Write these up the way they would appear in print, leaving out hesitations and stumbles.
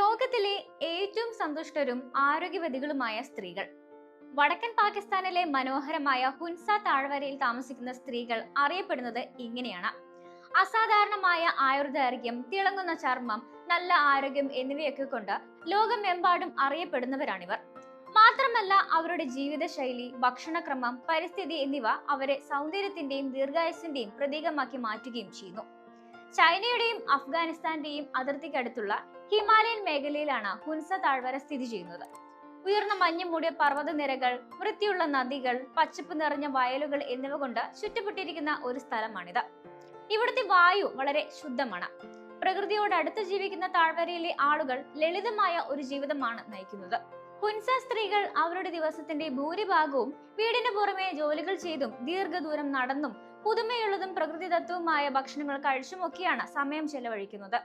ലോകത്തിലെ ഏറ്റവും സന്തുഷ്ടരും ആരോഗ്യവതികളുമായ സ്ത്രീകൾ. വടക്കൻ പാകിസ്ഥാനിലെ മനോഹരമായ ഹുൻസ താഴ്വരയിൽ താമസിക്കുന്ന സ്ത്രീകൾ അറിയപ്പെടുന്നത് ഇങ്ങനെയാണ്. അസാധാരണമായ ആയുർദൈർഘ്യം, തിളങ്ങുന്ന ചർമ്മം, നല്ല ആരോഗ്യം എന്നിവയൊക്കെ കൊണ്ട് ലോകമെമ്പാടും അറിയപ്പെടുന്നവരാണിവർ. മാത്രമല്ല, അവരുടെ ജീവിതശൈലി, ഭക്ഷണക്രമം, പരിസ്ഥിതി എന്നിവ അവരെ സൗന്ദര്യത്തിന്റെയും ദീർഘായുസിന്റെയും പ്രതീകമാക്കി മാറ്റുകയും ചെയ്യുന്നു. ചൈനയുടെയും അഫ്ഗാനിസ്ഥാന്റെയും അതിർത്തിക്കടുത്തുള്ള ഹിമാലയൻ മേഖലയിലാണ് ഹുൻസ താഴ്വര സ്ഥിതി ചെയ്യുന്നത്. ഉയർന്ന മഞ്ഞ് മൂടിയ പർവ്വതനിരകൾ, വൃത്തിയുള്ള നദികൾ, പച്ചപ്പ് നിറഞ്ഞ വയലുകൾ എന്നിവ കൊണ്ട് ചുറ്റപ്പെട്ടിരിക്കുന്ന ഒരു സ്ഥലമാണിത്. ഇവിടുത്തെ വായു വളരെ ശുദ്ധമാണ്. പ്രകൃതിയോട് അടുത്ത് ജീവിക്കുന്ന താഴ്വരയിലെ ആളുകൾ ലളിതമായ ഒരു ജീവിതമാണ് നയിക്കുന്നത്. ഹുൻസ സ്ത്രീകൾ അവരുടെ ദിവസത്തിന്റെ ഭൂരിഭാഗവും വീടിന് പുറമെ ജോലികൾ ചെയ്തും ദീർഘദൂരം നടന്നും പുതുമയുള്ളതും പ്രകൃതിദത്തവുമായ ഭക്ഷണങ്ങൾ കഴിച്ചുമൊക്കെയാണ് സമയം ചെലവഴിക്കുന്നത്.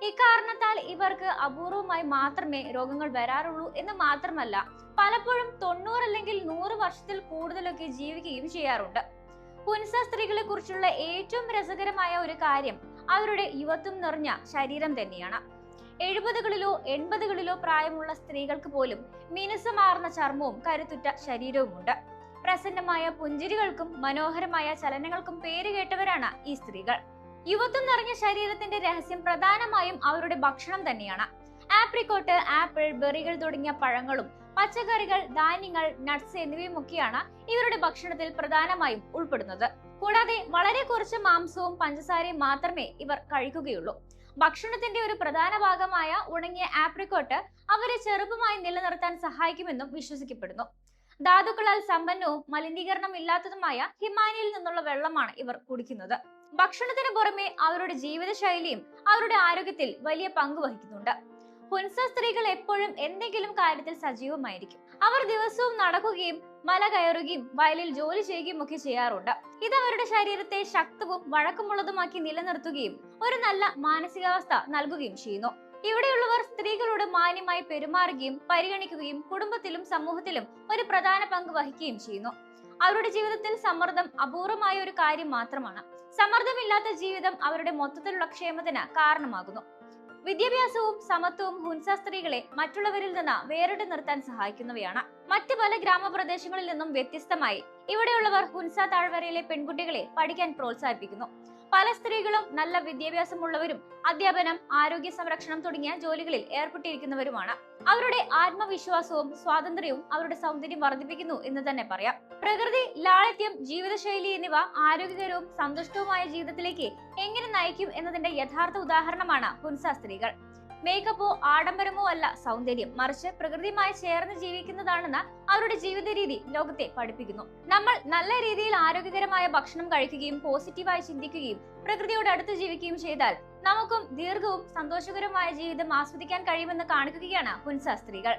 ഇക്കാരണത്താൽ ഇവർക്ക് അപൂർവമായി മാത്രമേ രോഗങ്ങൾ വരാറുള്ളൂ എന്ന് മാത്രമല്ല, പലപ്പോഴും 90 അല്ലെങ്കിൽ 100 വർഷത്തിൽ കൂടുതലൊക്കെ ജീവിക്കുകയും ചെയ്യാറുണ്ട്. ഹുൻസ സ്ത്രീകളെ കുറിച്ചുള്ള ഏറ്റവും രസകരമായ ഒരു കാര്യം അവരുടെ യുവത്വം നിറഞ്ഞ ശരീരം തന്നെയാണ്. 70കളിലോ 80കളിലോ പ്രായമുള്ള സ്ത്രീകൾക്ക് പോലും മിനുസമാർന്ന ചർമ്മവും കരുത്തുറ്റ ശരീരവുമുണ്ട്. പ്രസന്നമായ പുഞ്ചിരികൾക്കും മനോഹരമായ ചലനങ്ങൾക്കും പേരുകേട്ടവരാണ് ഈ സ്ത്രീകൾ. യുവത്വം നിറഞ്ഞ ശരീരത്തിന്റെ രഹസ്യം പ്രധാനമായും അവരുടെ ഭക്ഷണം തന്നെയാണ്. ആപ്രിക്കോട്ട്, ആപ്പിൾ, ബെറികൾ തുടങ്ങിയ പഴങ്ങളും പച്ചക്കറികൾ, ധാന്യങ്ങൾ, നട്ട്സ് എന്നിവയുമൊക്കെയാണ് ഇവരുടെ ഭക്ഷണത്തിൽ പ്രധാനമായും ഉൾപ്പെടുന്നത്. കൂടാതെ വളരെ കുറച്ച് മാംസവും പഞ്ചസാരയും മാത്രമേ ഇവർ കഴിക്കുകയുള്ളൂ. ഭക്ഷണത്തിന്റെ ഒരു പ്രധാന ഭാഗമായ ഉണങ്ങിയ ആപ്രിക്കോട്ട് അവരെ ചെറുപ്പമായി നിലനിർത്താൻ സഹായിക്കുമെന്നും വിശ്വസിക്കപ്പെടുന്നു. ധാതുക്കളാൽ സമ്പന്നവും മലിനീകരണം ഇല്ലാത്തതുമായ ഹിമാനിയിൽ നിന്നുള്ള വെള്ളമാണ് ഇവർ കുടിക്കുന്നത്. ഭക്ഷണത്തിന് പുറമെ അവരുടെ ജീവിതശൈലിയും അവരുടെ ആരോഗ്യത്തിൽ വലിയ പങ്ക് വഹിക്കുന്നുണ്ട്. ഹുൻസ സ്ത്രീകൾ എപ്പോഴും എന്തെങ്കിലും കാര്യത്തിൽ സജീവമായിരിക്കും. അവർ ദിവസവും നടക്കുകയും മല കയറുകയും വയലിൽ ജോലി ചെയ്യുകയും ഒക്കെ ചെയ്യാറുണ്ട്. ഇത് അവരുടെ ശരീരത്തെ ശക്തവും വഴക്കമുള്ളതുമാക്കി നിലനിർത്തുകയും ഒരു നല്ല മാനസികാവസ്ഥ നൽകുകയും ചെയ്യുന്നു. ഇവിടെയുള്ളവർ സ്ത്രീകളോട് മാന്യമായി പെരുമാറുകയും പരിഗണിക്കുകയും കുടുംബത്തിലും സമൂഹത്തിലും ഒരു പ്രധാന പങ്ക് വഹിക്കുകയും ചെയ്യുന്നു. അവരുടെ ജീവിതത്തിൽ സമ്മർദ്ദം അപൂർവമായ ഒരു കാര്യം മാത്രമാണ്. സമ്മർദ്ദമില്ലാത്ത ജീവിതം അവരുടെ മൊത്തത്തിലുള്ള ക്ഷേമത്തിന് കാരണമാകുന്നു. വിദ്യാഭ്യാസവും സമത്വവും ഹുൻസ സ്ത്രീകളെ മറ്റുള്ളവരിൽ നിന്ന് വേറിട്ട് നിർത്താൻ സഹായിക്കുന്നവയാണ്. മറ്റ് പല ഗ്രാമപ്രദേശങ്ങളിൽ നിന്നും വ്യത്യസ്തമായി ഇവിടെയുള്ളവർ ഹുൻസ താഴ്വരയിലെ പെൺകുട്ടികളെ പഠിക്കാൻ പ്രോത്സാഹിപ്പിക്കുന്നു. പല സ്ത്രീകളും നല്ല വിദ്യാഭ്യാസമുള്ളവരും അധ്യാപനം, ആരോഗ്യ സംരക്ഷണം തുടങ്ങിയ ജോലികളിൽ ഏർപ്പെട്ടിരിക്കുന്നവരുമാണ്. അവരുടെ ആത്മവിശ്വാസവും സ്വാതന്ത്ര്യവും അവരുടെ സൗന്ദര്യം വർദ്ധിപ്പിക്കുന്നു എന്ന് തന്നെ പറയാം. പ്രകൃതി, ലാളിത്യം, ജീവിതശൈലി എന്നിവ ആരോഗ്യകരവും സന്തുഷ്ടവുമായ ജീവിതത്തിലേക്ക് എങ്ങനെ നയിക്കും എന്നതിന്റെ യഥാർത്ഥ ഉദാഹരണമാണ് ഹുൻസ സ്ത്രീകൾ. മേക്കപ്പോ ആഡംബരമോ അല്ല സൗന്ദര്യം, മറിച്ച് പ്രകൃതിയുമായി ചേർന്ന് ജീവിക്കുന്നതാണെന്ന് അവരുടെ ജീവിത രീതി ലോകത്തെ പഠിപ്പിക്കുന്നു. നമ്മൾ നല്ല രീതിയിൽ ആരോഗ്യകരമായ ഭക്ഷണം കഴിക്കുകയും പോസിറ്റീവായി ചിന്തിക്കുകയും പ്രകൃതിയോട് അടുത്ത് ജീവിക്കുകയും ചെയ്താൽ നമുക്കും ദീർഘവും സന്തോഷകരമായ ജീവിതം ആസ്വദിക്കാൻ കഴിയുമെന്ന് കാണിക്കുകയാണ് ഹുൻസ സ്ത്രീകൾ.